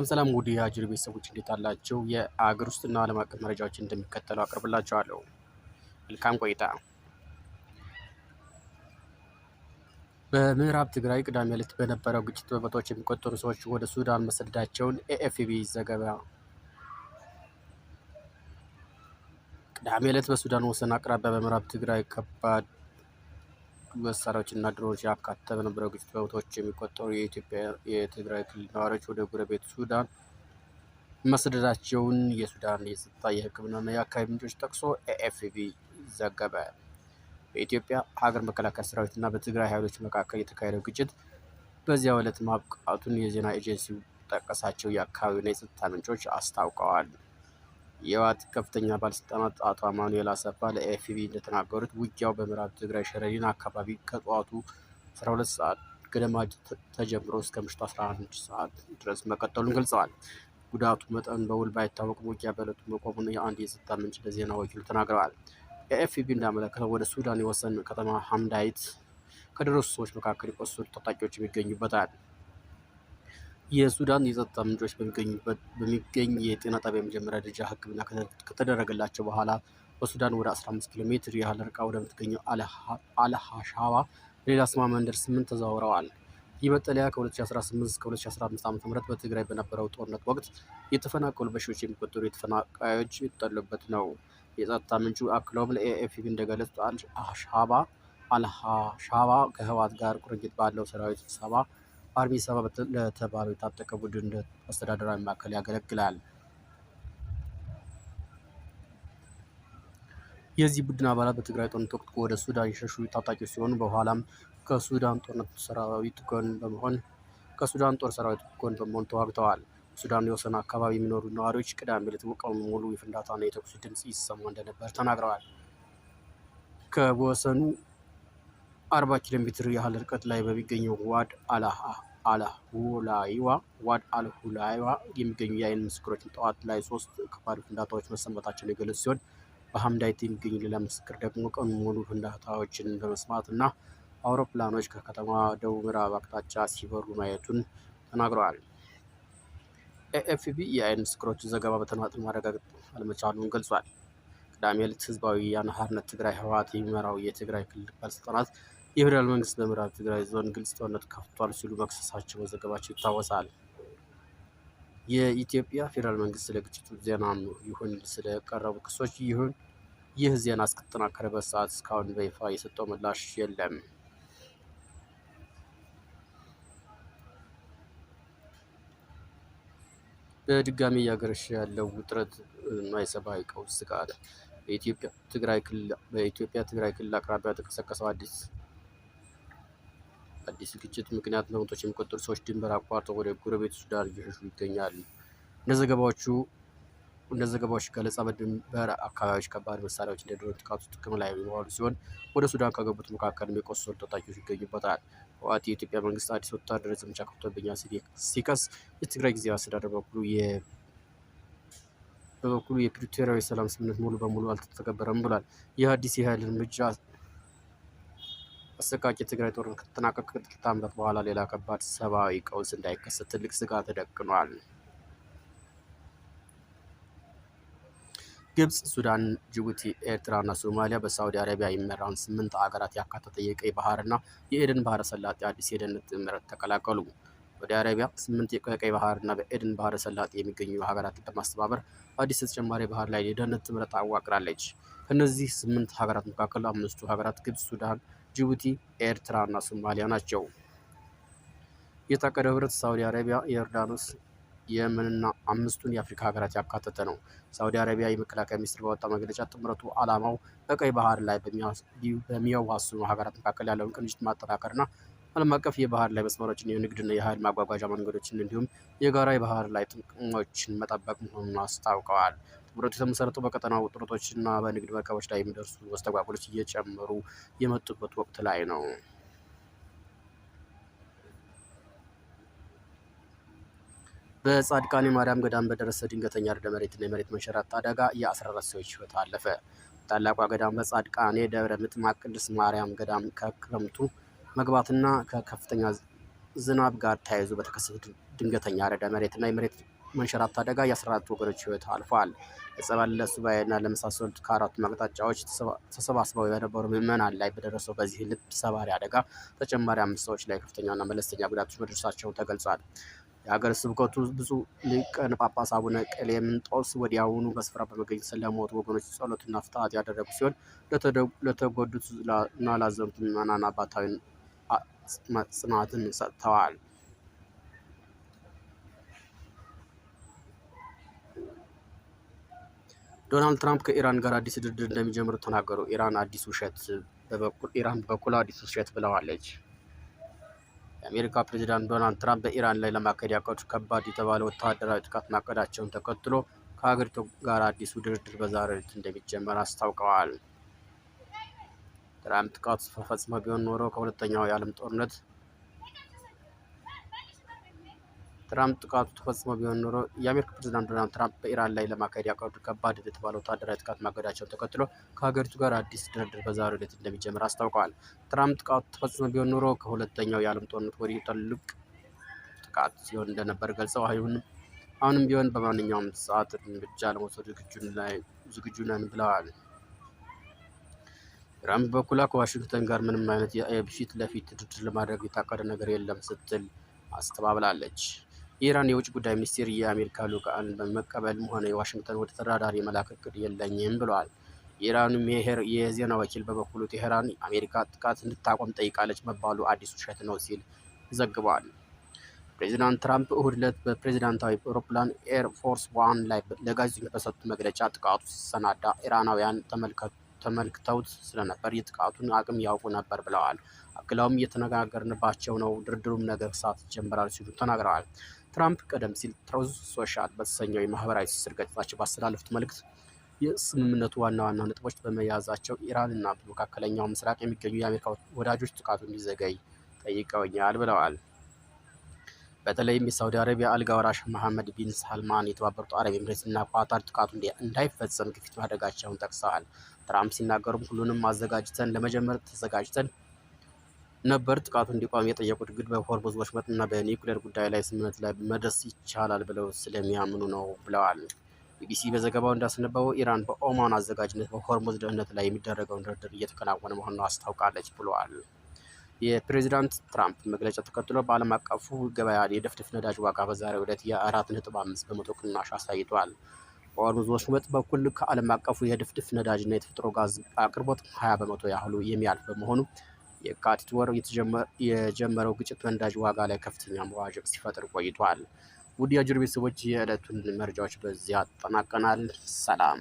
ሰላም ውድ የአጅር ቤተሰቦች እንዴት አላቸው? የአገር ውስጥና ዓለም አቀፍ መረጃዎችን እንደሚከተለው አቅርብላቸዋለሁ። መልካም ቆይታ። በምዕራብ ትግራይ ቅዳሜ ዕለት በነበረው ግጭት በመቶዎች የሚቆጠሩ ሰዎች ወደ ሱዳን መሰደዳቸውን ኤኤፍፒ ዘገባ። ቅዳሜ ዕለት በሱዳን ወሰን አቅራቢያ በምዕራብ ትግራይ ከባድ መሳሪያዎችና ድሮኖች ያካተተ በነበረው ግጭት በመቶዎች የሚቆጠሩ የትግራይ ክልል ነዋሪዎች ወደ ጎረቤት ሱዳን መሰደዳቸውን የሱዳን የጸጥታ የሕክምናና የአካባቢ ምንጮች ጠቅሶ ኤኤፍፒ ዘገበ። በኢትዮጵያ ሀገር መከላከያ ሰራዊትና በትግራይ ኃይሎች መካከል የተካሄደው ግጭት በዚያው ዕለት ማብቃቱን የዜና ኤጀንሲው ጠቀሳቸው የአካባቢና የጸጥታ ምንጮች አስታውቀዋል። የህወሓት ከፍተኛ ባለስልጣናት አቶ አማኑኤል አሰፋ ለኤኤፍፒ እንደተናገሩት ውጊያው በምዕራብ ትግራይ ሸረሪን አካባቢ ከጠዋቱ 12 ሰዓት ገደማ ተጀምሮ እስከ ምሽቱ 11 ሰዓት ድረስ መቀጠሉን ገልጸዋል። ጉዳቱ መጠን በውል ባይታወቅም ውጊያ በዕለቱ መቆሙን የአንድ የጸጥታ ምንጭ ለዜና ወኪሉ ተናግረዋል። ኤኤፍፒ እንዳመለከተው ወደ ሱዳን የወሰን ከተማ ሐምዳይት ከደረሱ ሰዎች መካከል የቆሰሉ ታጣቂዎች ይገኙበታል። የሱዳን የጸጥታ ምንጮች በሚገኝ የጤና ጣቢያ የመጀመሪያ ደረጃ ሕክምና ከተደረገላቸው በኋላ በሱዳን ወደ 15 ኪሎ ሜትር ያህል ርቃ ወደምትገኘው አልሃሻባ ሌላ ስማ መንደር 8 ተዘዋውረዋል። ይህ መጠለያ ከ2018 እስከ 2015 ዓ.ም በትግራይ በነበረው ጦርነት ወቅት የተፈናቀሉ በሺዎች የሚቆጠሩ ተፈናቃዮች የተጠለሉበት ነው። የጸጥታ ምንጩ አክለውም ለኤኤፍፒ እንደገለጹት አልሃሻባ ከህወሓት ጋር ቁርኝት ባለው ሰራዊት ሰባ አርሚ 7 ለተባለው የታጠቀ ቡድን እንደ አስተዳደራዊ ማዕከል ያገለግላል። የዚህ ቡድን አባላት በትግራይ ጦርነት ወቅት ወደ ሱዳን የሸሹ ታጣቂዎች ሲሆኑ በኋላም ከሱዳን ጦር ሰራዊት ጎን በመሆን ተዋግተዋል። ሱዳን የወሰን አካባቢ የሚኖሩ ነዋሪዎች ቅዳሜ ዕለት ቀኑን ሙሉ የፍንዳታና የተኩስ ድምፅ ይሰማ እንደነበር ተናግረዋል። ከወሰኑ 40 ኪሎ ሜትር ያህል ርቀት ላይ በሚገኘው ዋድ አልሁላይዋ የሚገኙ የዓይን ምስክሮች ጠዋት ላይ 3 ከባድ ፍንዳታዎች መሰማታቸውን የገለጹ ሲሆን በሐምዳይት የሚገኙ ሌላ ምስክር ደግሞ ቀኑን ሙሉ ፍንዳታዎችን በመስማት እና አውሮፕላኖች ከከተማ ደቡብ ምዕራብ አቅጣጫ ሲበሩ ማየቱን ተናግረዋል። ኤኤፍፒ የዓይን ምስክሮቹ ዘገባ በተናጠል ማረጋገጥ አለመቻሉን ገልጿል። ቅዳሜ ዕለት ህዝባዊ ወያነ ሓርነት ትግራይ ህወሓት የሚመራው የትግራይ ክልል ባለስልጣናት የፌዴራል መንግስት በምዕራብ ትግራይ ዞን ግልጽ ጦርነት ከፍቷል ሲሉ መክሰሳቸው መዘገባቸው ይታወሳል። የኢትዮጵያ ፌዴራል መንግስት ስለ ግጭቱ ዜናም ይሁን ስለቀረቡ ክሶች ይህ ዜና እስከተጠናከረበት ሰዓት እስካሁን በይፋ የሰጠው ምላሽ የለም። በድጋሚ እያገረሸ ያለው ውጥረት እና የሰብአዊ ቀውስ ስጋት በኢትዮጵያ ትግራይ ክልል አቅራቢያ የተቀሰቀሰው አዲስ ግጭት ምክንያት በመቶዎች የሚቆጠሩ ሰዎች ድንበር አቋርጠው ወደ ጎረቤት ሱዳን እየሸሹ ይገኛሉ። እንደ ዘገባዎች ገለጻ በድንበር አካባቢዎች ከባድ መሳሪያዎች እንደ ድሮን ጥቃቱ ጥቅም ላይ የሚዋሉ ሲሆን ወደ ሱዳን ከገቡት መካከልም የቆሰሉ ታጣቂዎች ይገኙበታል። ህወሓት የኢትዮጵያ መንግስት አዲስ ወታደራዊ ዘመቻ ከፍቶብኛል ሲከስ፣ የትግራይ ጊዜያዊ አስተዳደር በበኩሉ የፕሪቶሪያው የሰላም ስምምነት ሙሉ በሙሉ አልተተገበረም ብሏል። ይህ አዲስ የኃይል እርምጃ አሰቃቂ የትግራይ ጦርነት ከተጠናቀቀ ከጥቂት ዓመታት በኋላ ሌላ ከባድ ሰብአዊ ቀውስ እንዳይከሰት ትልቅ ስጋት ተደቅኗል። ግብጽ፣ ሱዳን፣ ጅቡቲ፣ ኤርትራ እና ሶማሊያ በሳዑዲ አረቢያ የሚመራውን 8 ሀገራት ያካተተ የቀይ ባህርና የኤደን ባህረ ሰላጤ አዲስ የደህንነት ጥምረት ተቀላቀሉ። ሳዑዲ አረቢያ 8 የቀይ ባህርና በኤደን ባህረ ሰላጤ የሚገኙ ሀገራትን በማስተባበር አዲስ ተጨማሪ ባህር ላይ የደህንነት ጥምረት አዋቅራለች። ከእነዚህ 8 ሀገራት መካከል 5ቱ ሀገራት ግብጽ፣ ሱዳን፣ ጅቡቲ፣ ኤርትራ እና ሶማሊያ ናቸው። የታቀደው ህብረት ሳዑዲ አረቢያ፣ ዮርዳኖስ፣ የመንና 5ቱን የአፍሪካ ሀገራት ያካተተ ነው። ሳዑዲ አረቢያ የመከላከያ ሚኒስትር ባወጣው መግለጫ ጥምረቱ ዓላማው በቀይ ባህር ላይ በሚያዋስኑ ሀገራት መካከል ያለውን ቅንጅት ማጠናከርና ዓለም አቀፍ የባህር ላይ መስመሮችን፣ የንግድና የኃይል ማጓጓዣ መንገዶችን እንዲሁም የጋራ የባህር ላይ ጥቅሞችን መጠበቅ መሆኑን አስታውቀዋል። ጥምረቱ የተመሰረተው በቀጠናው ውጥረቶችና በንግድ መርከቦች ላይ የሚደርሱ መስተጓጎሎች እየጨመሩ የመጡበት ወቅት ላይ ነው። በጻድቃኔ ማርያም ገዳም በደረሰ ድንገተኛ ርዕደ መሬትና የመሬት መንሸራተት አደጋ የ14 ሰዎች ህይወት አለፈ። ታላቋ ገዳም በጻድቃኔ ደብረ ምጥማቅ ቅድስት ማርያም ገዳም ከክረምቱ መግባትና ከከፍተኛ ዝናብ ጋር ተያይዞ በተከሰተ ድንገተኛ ርዕደ መሬትና የመሬት መንሸራት አደጋ የ14 ወገኖች ሕይወት አልፏል። ለጸበል፣ ለሱባኤና ለመሳሰሉት ከአራቱም አቅጣጫዎች ተሰባስበው የነበሩ ምዕመናን ላይ በደረሰው በዚህ ልብ ሰባሪ አደጋ ተጨማሪ 5 ሰዎች ላይ ከፍተኛና መለስተኛ ጉዳቶች መድረሳቸው ተገልጿል። የሀገረ ስብከቱ ብፁዕ ሊቃነ ጳጳስ አቡነ ቀሌምንጦስ ወዲያውኑ በስፍራው በመገኘት ስለሞቱ ወገኖች ጸሎትና ፍትሐት ያደረጉ ሲሆን ለተጎዱት እና ላዘኑት ምዕመናን አባታዊ ጽናትን ሰጥተዋል። ዶናልድ ትራምፕ ከኢራን ጋር አዲስ ድርድር እንደሚጀምሩ ተናገሩ። ኢራን በበኩሏ አዲስ ውሸት ብለዋለች። የአሜሪካ ፕሬዚዳንት ዶናልድ ትራምፕ በኢራን ላይ ለማካሄድ ያቀዱት ከባድ የተባለ ወታደራዊ ጥቃት ማቀዳቸውን ተከትሎ ከሀገሪቱ ጋር አዲሱ ድርድር በዛሬው ዕለት እንደሚጀመር አስታውቀዋል። ትራምፕ ጥቃቱ ተፈጽሞ ቢሆን ኖሮ ከሁለተኛው የዓለም ጦርነት የአሜሪካ ፕሬዚዳንት ዶናልድ ትራምፕ በኢራን ላይ ለማካሄድ ያቀዱት ከባድ የተባለ ወታደራዊ ጥቃት ማቀዳቸውን ተከትሎ ከሀገሪቱ ጋር አዲስ ድርድር በዛሬው ዕለት እንደሚጀምር አስታውቀዋል። ትራምፕ ጥቃቱ ተፈጽሞ ቢሆን ኖሮ ከሁለተኛው የዓለም ጦርነት ወዲህ ትልቅ ጥቃት ሲሆን እንደነበር ገልጸው አሁንም ቢሆን በማንኛውም ሰዓት እርምጃ ለመውሰድ ዝግጁ ነን ብለዋል። ኢራን በበኩሏ ከዋሽንግተን ጋር ምንም አይነት የፊት ለፊት ድርድር ለማድረግ የታቀደ ነገር የለም ስትል አስተባብላለች። የኢራን የውጭ ጉዳይ ሚኒስቴር የአሜሪካ ልዑካን በመቀበልም ሆነ የዋሽንግተን ወደ ተደራዳሪ የመላክ እቅድ የለኝም ብለዋል። የኢራኑ የዜና ወኪል በበኩሉ ቴሄራን አሜሪካ ጥቃት እንድታቆም ጠይቃለች መባሉ አዲስ ውሸት ነው ሲል ዘግቧል። ፕሬዚዳንት ትራምፕ እሁድ ዕለት በፕሬዚዳንታዊ አውሮፕላን ኤር ፎርስ ዋን ላይ ለጋዜጠኞች በሰጡት መግለጫ ጥቃቱ ሲሰናዳ ኢራናውያን ተመልክተውት ስለነበር የጥቃቱን አቅም ያውቁ ነበር ብለዋል። አክለውም እየተነጋገርንባቸው ነው፣ ድርድሩም ነገ ሰዓት ይጀምራል ሲሉ ተናግረዋል። ትራምፕ ቀደም ሲል ትሩዝ ሶሻል በተሰኘው የማህበራዊ ትስስር ገጻቸው ባስተላለፉት መልእክት የስምምነቱ ዋና ዋና ነጥቦች በመያዛቸው ኢራን እና በመካከለኛው ምስራቅ የሚገኙ የአሜሪካ ወዳጆች ጥቃቱ እንዲዘገይ ጠይቀውኛል ብለዋል። በተለይም የሳውዲ አረቢያ አልጋ ወራሽ መሐመድ ቢን ሳልማን፣ የተባበሩት አረብ ኤምሬትስ እና ኳታር ጥቃቱ እንዳይፈጸም ግፊት ማድረጋቸውን ጠቅሰዋል። ትራምፕ ሲናገሩም ሁሉንም አዘጋጅተን ለመጀመር ተዘጋጅተን ነበር፣ ጥቃቱ እንዲቆም የጠየቁት ግን በሆርሙዝ ወሽመጥ እና በኒውክሌር ጉዳይ ላይ ስምምነት ላይ መድረስ ይቻላል ብለው ስለሚያምኑ ነው ብለዋል። ቢቢሲ በዘገባው እንዳስነበበው ኢራን በኦማን አዘጋጅነት በሆርሙዝ ደህንነት ላይ የሚደረገውን ድርድር እየተከናወነ መሆኑን አስታውቃለች ብለዋል። የፕሬዚዳንት ትራምፕ መግለጫ ተከትሎ በዓለም አቀፉ ገበያ የድፍድፍ ነዳጅ ዋጋ በዛሬው ዕለት የ4.5 በመቶ ቅናሽ አሳይቷል። በሆርሙዝ ወሽመጥ በኩል ከዓለም አቀፉ የድፍድፍ ነዳጅ እና የተፈጥሮ ጋዝ አቅርቦት 20 በመቶ ያህሉ የሚያልፍ በመሆኑ የካቲት ወር የጀመረው ግጭት በነዳጅ ዋጋ ላይ ከፍተኛ መዋዠቅ ሲፈጥር ቆይቷል። ውድ የአጅር ቤተሰቦች የዕለቱን መረጃዎች በዚያ አጠናቀናል። ሰላም።